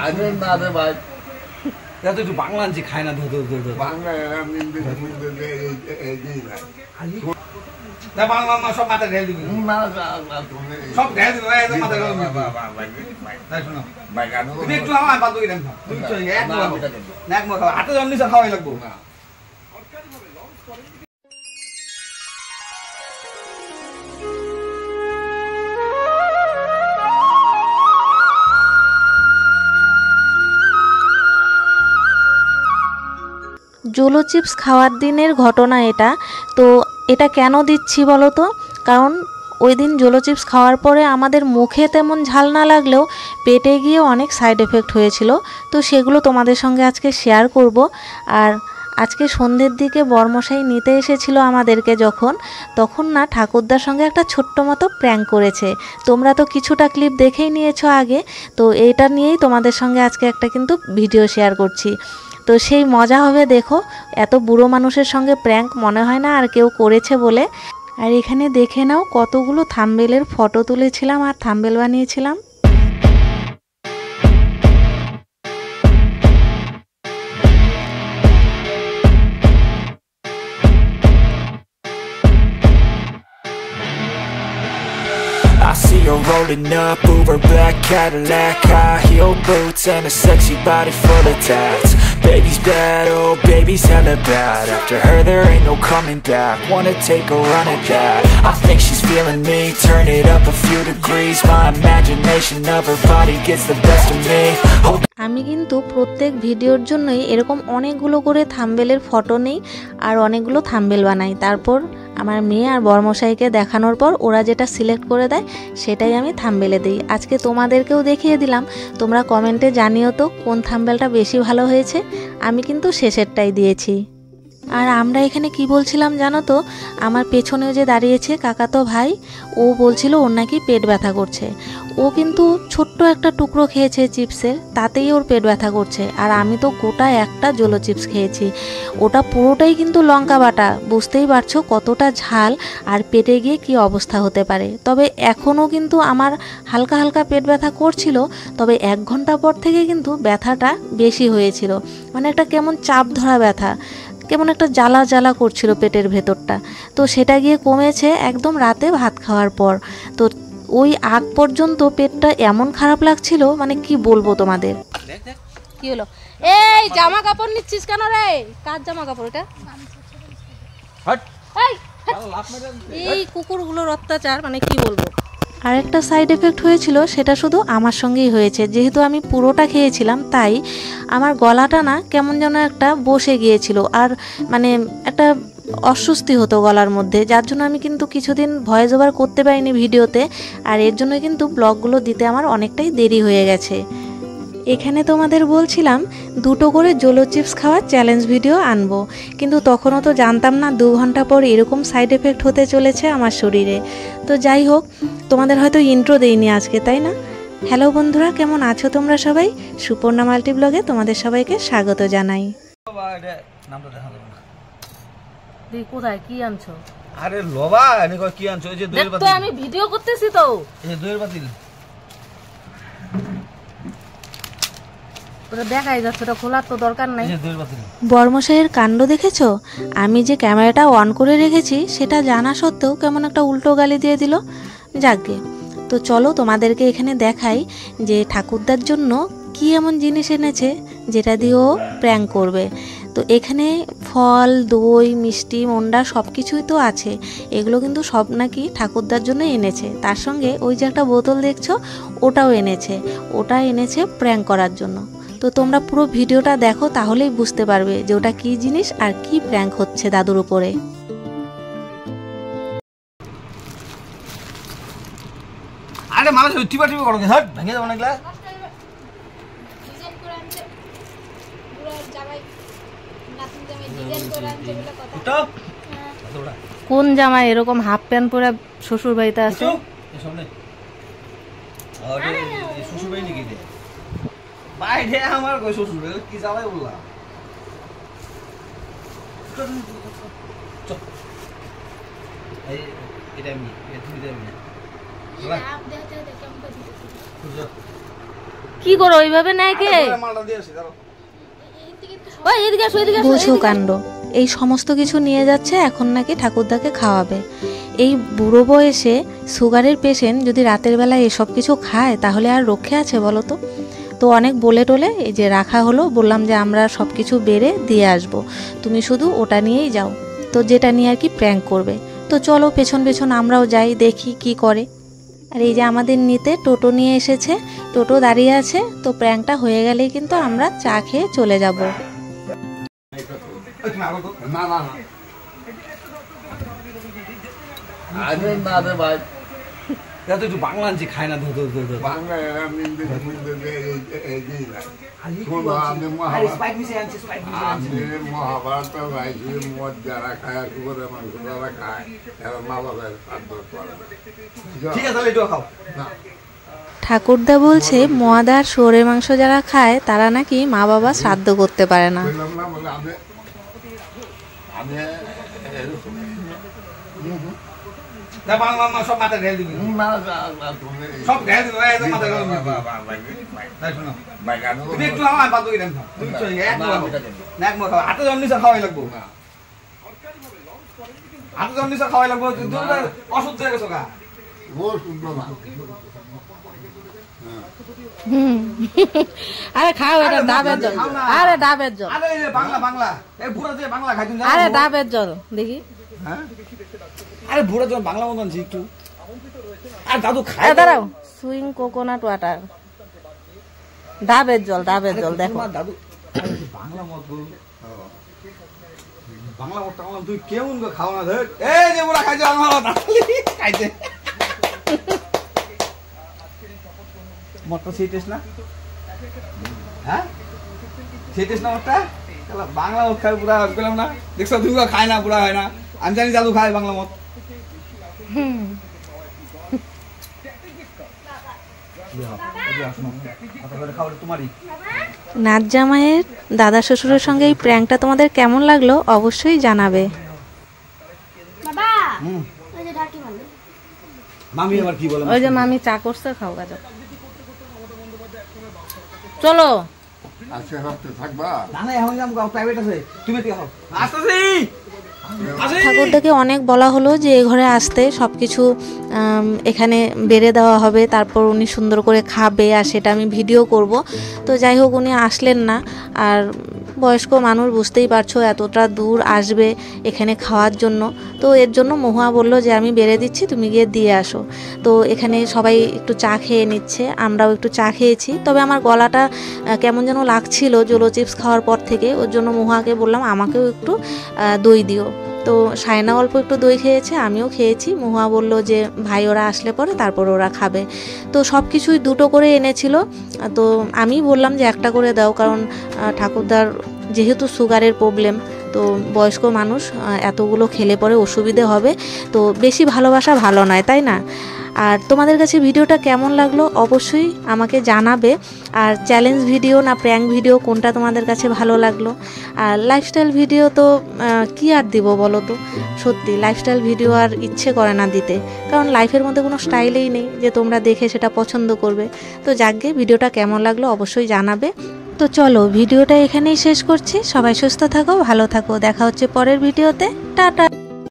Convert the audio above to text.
আরে না রে ভাই এটা তো একটু বাংলা আনছি খায় না ধর বাংলা না বাংলা মা সব মাথা ঢেলে দিবি সব ঢেলে দিবি একদম মাথা ঢেলে দিবি তাই শোনো তুমি একটু আমার বাদ দিলাম তুই চল এক মো খাও হাতে জন্ডিস খাওয়াই লাগবো না জোলো চিপস খাওয়ার দিনের ঘটনা এটা। তো এটা কেন দিচ্ছি বলো তো, কারণ ওই দিন জোলো চিপস খাওয়ার পরে আমাদের মুখে তেমন ঝাল না লাগলেও পেটে গিয়ে অনেক সাইড এফেক্ট হয়েছিল। তো সেগুলো তোমাদের সঙ্গে আজকে শেয়ার করব। আর আজকে সন্ধ্যের দিকে বরমশাই নিতে এসেছিল আমাদেরকে তখন না ঠাকুরদার সঙ্গে একটা ছোট্ট মতো প্র্যাঙ্ক করেছে। তোমরা তো কিছুটা ক্লিপ দেখেই নিয়েছো আগে, তো এইটা নিয়েই তোমাদের সঙ্গে আজকে একটা কিন্তু ভিডিও শেয়ার করছি। তো সেই মজা হবে দেখো, এত বুড়ো মানুষের সঙ্গে প্র্যাঙ্ক মনে হয় না আর কেউ করেছে বলে। আর এখানে দেখে নাও কতগুলো থাম্বনেলের ফটো তুলেছিলাম আর থাম্বনেল বানিয়েছিলাম। I see her rolling up, Uber black Cadillac, high heel boots and a sexy body full of tats. Baby's bad, oh baby's hella bad. After her there ain't no coming back. Wanna take a run at that. I think she's feeling me, turn it up a few degrees. My imagination of her body gets the best of me. আমি কিন্তু প্রত্যেক ভিডিওর জন্যই এরকম অনেকগুলো করে থাম্বনেলের photo নেই আর অনেকগুলো থাম্বনেল বানাই। তারপর আমার মেয়ে আর বরমশাইকে দেখানোর পর ওরা যেটা সিলেক্ট করে দেয় সেটাই আমি থাম্বনেলে দিই। আজকে তোমাদেরকেও দেখিয়ে দিলাম, তোমরা কমেন্টে জানিও তো কোন থাম্বনেলটা বেশি ভালো হয়েছে। আমি কিন্তু শেষেরটাই দিয়েছি। আর আমরা এখানে কি বলছিলাম জানো তো, আমার পেছনেও যে দাঁড়িয়েছে কাকাতো ভাই, ও বলছিল ওর নাকি পেট ব্যথা করছে। ও কিন্তু ছোট্ট একটা টুকরো খেয়েছে চিপসের, তাতেই ওর পেট ব্যথা করছে। আর আমি তো গোটা একটা জোলো চিপস খেয়েছি, ওটা পুরোটাই কিন্তু লঙ্কা বাটা। বুঝতেই পারছো কতটা ঝাল আর পেটে গিয়ে কি অবস্থা হতে পারে। তবে এখনও কিন্তু আমার হালকা হালকা পেট ব্যথা করছিল, তবে 1 ঘন্টা পর থেকে কিন্তু ব্যথাটা বেশি হয়েছিল। মানে একটা কেমন চাপ ধরা ব্যথা, কেমন একটা জ্বালা জ্বালা করছিল পেটের ভেতরটা। তো সেটা গিয়ে কমেছে একদম রাতে ভাত খাওয়ার পর। তো ওই আগ পর্যন্ত পেটটা এমন খারাপ লাগছিল, মানে কি বলবো তোমাদের। কি হলো? এই জামা কাপড় নিচ্ছিস কেন রে? কার জামা কাপড় এটা? এই কুকুরগুলোর অত্যাচার, মানে কি বলবো। আরেকটা সাইড এফেক্ট হয়েছিল, সেটা শুধু আমার সঙ্গেই হয়েছে। যেহেতু আমি পুরোটা খেয়েছিলাম তাই আমার গলাটা না কেমন যেন একটা বসে গিয়েছিল, আর মানে একটা অস্বস্তি হতো গলার মধ্যে, যার জন্য আমি কিন্তু কিছুদিন ভয়েস ওভার করতে পারিনি ভিডিওতে। আর এর জন্য কিন্তু ব্লগগুলো দিতে আমার অনেকটাই দেরি হয়ে গেছে। এখানে তোমাদের বলছিলাম 2টো করে জোলো চিপস খাওয়ার চ্যালেঞ্জ ভিডিও আনবো, কিন্তু তখনও তো জানতাম না 2 ঘন্টা পর এরকম সাইড এফেক্ট হতে চলেছে আমার শরীরে। তো যাই হোক, তোমাদের হয়তো ইন্ট্রো দেইনি আজকে, তাই না? হ্যালো বন্ধুরা, কেমন আছো তোমরা সবাই? সুপর্ণা মাল্টি ব্লগে তোমাদের সবাইকে স্বাগত জানাই। কোথায় কি আনছো? আরে লোবা এনে কি আনছো? এই যে দইয়ের পাতিল। আমি ভিডিও করতেছি তো। এই যে দইয়ের পাতিল। ওটা দেখাই যাচ্ছে, ওটা খোলার তো দরকার নাই। বর্মশাইয়ের কাণ্ড দেখেছো? আমি যে ক্যামেরাটা অন করে রেখেছি সেটা জানা সত্ত্বেও কেমন একটা উল্টো গালি দিয়ে দিল। যাকগে, তো চলো তোমাদেরকে এখানে দেখাই যে ঠাকুরদার জন্য কি এমন জিনিস এনেছে যেটা দিয়ে ও প্র্যাঙ্ক করবে। তো এখানে ফল, দই, মিষ্টি, মন্ডা সব কিছুই তো আছে। এগুলো কিন্তু সব নাকি ঠাকুরদার জন্য এনেছে। তার সঙ্গে ওই যে একটা বোতল দেখছো, ওটাও এনেছে। ওটা এনেছে প্র্যাঙ্ক করার জন্য। তো তোমরা পুরো ভিডিওটা দেখো, তাহলেই বুঝতে পারবে যে ওটা কী জিনিস আর কি প্র্যাঙ্ক হচ্ছে দাদুর উপরে। আরে মানুষ টিপা টিপা করো, হট ভেঙে যাবো না এগুলা। কোন জামাই এরকম হাফ প্যান্ট পরে শ্বশুর বাড়িতে আছে? শ্বশুর বাড়ি নাকি বাইরে আমার শ্বশুর কি জামাই বললাম। এটা আমি কি করো ওইভাবে নাই কে? বুঝো কাণ্ড, এই সমস্ত কিছু নিয়ে যাচ্ছে, এখন নাকি ঠাকুরদাকে খাওয়াবে। এই বুড়ো বয়সে সুগারের পেশেন্ট যদি রাতের বেলায় এসব কিছু খায় তাহলে আর রক্ষে আছে বলো তো? তো অনেক বলে টলে এই যে রাখা হলো, বললাম যে আমরা সব কিছু বেড়ে দিয়ে আসব, তুমি শুধু ওটা নিয়েই যাও, তো যেটা নিয়ে আর কি প্র্যাঙ্ক করবে। তো চলো পেছন পেছন আমরাও যাই, দেখি কি করে। আর এই যে আমাদের নিতে টোটো নিয়ে এসেছে, টোটো দাঁড়িয়ে আছে, তো প্র্যাঙ্কটা হয়ে গেলেই কিন্তু আমরা চা খেয়ে চলে যাব। না না আরে না রে ভাই, এত একটু বাংলা আনছি খায় না, বাংলা মহাভারত মদ যারা খায় যারা খায় মা বাবার ঠিক আছে এটাও খাও না। ঠাকুরদা বলছে মদ আর শুয়োরের মাংস যারা খায় তারা নাকি মা বাবা শ্রাদ্ধ করতে পারে না। সব মাথা ঢেল দিবি, সব ঢেল দিবি, একটু আমার বাদ দিলাম, হাতে জন্ডিস খাওয়াই লাগবো, হাতে জন্ডিস খাওয়াই লাগবো, অসুস্থ হয়ে গেছো গা। আরে খাও, এটা ডাবের জল, আরে ডাবের জল, আরে বাংলা বাংলা এই বুড়া যে বাংলা খাই তুমি, আরে ডাবের জল দেখি। হ্যাঁ আরে বুড়া জল বাংলা মতো আনছি একটু। আর দাদু খায়, দাঁড়াও, সুইং কোকোনাট ওয়াটার, ডাবের জল, ডাবের জল দেখো দাদু বাংলা মত বল, বাংলা মত বাংলা তুই কেমন গো খাও না ধর, এই যে বুড়া খাইছে বাংলা মত খাইছে মতটা সেই টেস্ট না, হ্যাঁ সেই টেস্ট না মতটা, বাংলা মত খাই বুড়া গেলাম না, দেখছো তুমি খায় না, বুড়া হয় না, আমি জানি দাদু খায় বাংলা মত। নাচ জামাইয়ের দাদা শ্বশুরের সঙ্গে এই প্র্যাঙ্কটা তোমাদের কেমন লাগলো অবশ্যই জানাবে। মামি আবার কি বলে? ওই যে মামি চা করছে, খাও গাজা, চলো। ঠাকুরদাকে অনেক বলা হলো যে এ ঘরে আসতে, সব কিছু এখানে বেড়ে দেওয়া হবে, তারপর উনি সুন্দর করে খাবে আর সেটা আমি ভিডিও করব। তো যাই হোক উনি আসলেন না, আর বয়স্ক মানুষ বুঝতেই পারছো এতটা দূর আসবে এখানে খাওয়ার জন্য, তো এর জন্য মহুয়া বলল যে আমি বেড়ে দিচ্ছি, তুমি গিয়ে দিয়ে আসো। তো এখানে সবাই একটু চা খেয়ে নিচ্ছে, আমরাও একটু চা খেয়েছি, তবে আমার গলাটা কেমন যেন লাগছিল জোলো চিপস খাওয়ার পর থেকে, ওর জন্য মহুয়াকে বললাম আমাকেও একটু দই দিও। তো সায়না অল্প একটু দই খেয়েছে, আমিও খেয়েছি। মহুয়া বলল যে ভাই ওরা আসলে পরে তারপর ওরা খাবে, তো সব কিছুই দুটো করে এনেছিল। তো আমি বললাম যে একটা করে দাও, কারণ ঠাকুরদার যেহেতু সুগারের প্রবলেম, তো বয়স্ক মানুষ এতগুলো খেলে পরে অসুবিধে হবে, তো বেশি ভালোবাসা ভালো নয়, তাই না? আর তোমাদের কাছে ভিডিওটা কেমন লাগলো অবশ্যই আমাকে জানাবে। আর চ্যালেঞ্জ ভিডিও না প্র্যাঙ্ক ভিডিও কোনটা তোমাদের কাছে ভালো লাগলো? আর লাইফস্টাইল ভিডিও তো কি আর দিব বলো তো, সত্যি লাইফস্টাইল ভিডিও আর ইচ্ছে করে না দিতে, কারণ লাইফের মধ্যে কোনো স্টাইলেই নেই যে তোমরা দেখে সেটা পছন্দ করবে। তো যাকগে ভিডিওটা কেমন লাগলো অবশ্যই জানাবে। তো চলো ভিডিওটা এখানেই শেষ করছি, সবাই সুস্থ থাকো, ভালো থাকো, দেখা হচ্ছে পরের ভিডিওতে, টাটা।